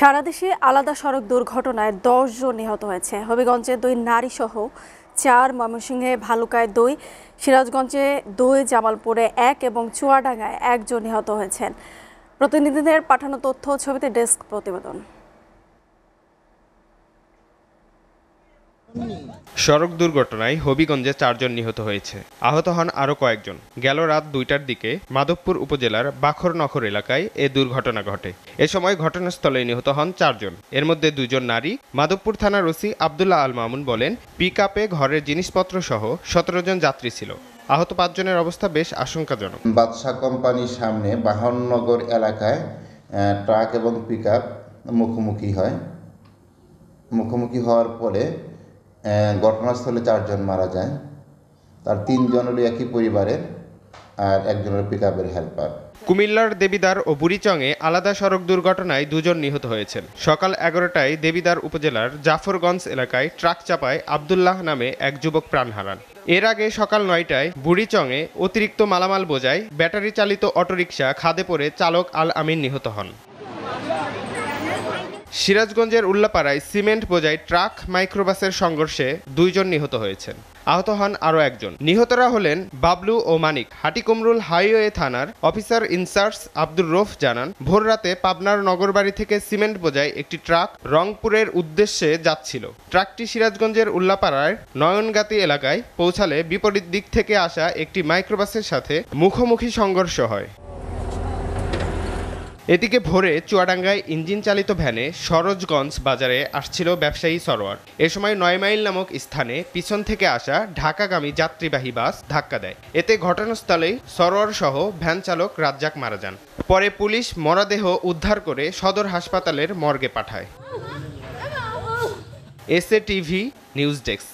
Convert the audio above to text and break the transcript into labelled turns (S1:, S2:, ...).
S1: সারা দেশে আলাদা সড়ক দুর্ঘটনায় ১০ জন নিহত হয়েছে। হবিগঞ্জে ২ নারীসহ ৪, ময়মনসিংহে ভালুকায় ২, সিরাজগঞ্জে ২, জামালপুরে ১ এবং চুয়াডাঙ্গায় ১ জন নিহত হয়েছেন। প্রতিনিধিদের পাঠানো তথ্য ছবিতে ডেস্ক প্রতিবেদন।
S2: সড়ক দুর্ঘটনায় হবিগঞ্জে ৪ জন নিহত হয়েছে। আহত হন আরও কয়েকজন। গেল রাত ২টার দিকে মাধবপুর উপজেলার বাখরনখর এলাকায় এ দুর্ঘটনা ঘটে। এ সময় ঘটনাস্থলে নিহত হন ৪ জন। এর মধ্যে ২ জন নারী। মাধবপুর থানার ওসি আব্দুল্লাহ আল মামুন বলেন, পিকআপে ঘরের জিনিসপত্র সহ ১৭ জন যাত্রী ছিল। আহত ৫ জনের অবস্থা বেশ আশঙ্কাজনক।
S3: বাদশা কোম্পানির সামনে বাহননগর এলাকায় ট্রাক এবং পিকআপ মুখোমুখি হওয়ার পরে ঘটনাস্থলে ৪ জন মারা যায়। তার ৩ জনেরই একই পরিবারের, আর একজনের পিকআপের হেল্পার।
S2: কুমিল্লার দেবিদ্বার ও বুড়িচংয়ে আলাদা সড়ক দুর্ঘটনায় ২ জন নিহত হয়েছেন। সকাল ১১টায় দেবিদ্বার উপজেলার জাফরগঞ্জ এলাকায় ট্রাক চাপায় আবদুল্লাহ নামে এক যুবক প্রাণ হারান। এর আগে সকাল ৯টায় বুড়িচংয়ে অতিরিক্ত মালামাল বোঝাই ব্যাটারি চালিত অটোরিকশা খাদে পড়ে চালক আল আমিন নিহত হন। সিরাজগঞ্জের উল্লাপাড়ায় সিমেন্ট বোঝাই ট্রাক মাইক্রোবাসের সংঘর্ষে ২ জন নিহত হয়েছেন। আহত হন আরও একজন। নিহতরা হলেন বাবলু ও মানিক। হাটিকুমরুল হাইওয়ে থানার অফিসার ইনচার্জ আব্দুর রৌফ জানান, ভোররাতে পাবনার নগরবাড়ি থেকে সিমেন্ট বোঝাই একটি ট্রাক রংপুরের উদ্দেশ্যে যাচ্ছিল। ট্রাকটি সিরাজগঞ্জের উল্লাপাড়ার নয়নগাতি এলাকায় পৌঁছালে বিপরীত দিক থেকে আসা একটি মাইক্রোবাসের সাথে মুখোমুখি সংঘর্ষ হয়। এদিকে ভোরে চুয়াডাঙ্গায় ইঞ্জিন চালিত ভ্যানে সরোজগঞ্জ বাজারে আসছিল ব্যবসায়ী সরোয়ার। এ সময় ৯ মাইল নামক স্থানে পিছন থেকে আসা ঢাকাগামী যাত্রীবাহী বাস ধাক্কা দেয়। এতে ঘটনাস্থলেই সরোয়ার সহ ভ্যান চালক রাজ্জাক মারা যান। পরে পুলিশ মরদেহ উদ্ধার করে সদর হাসপাতালের মর্গে পাঠায়। SA TV news desk.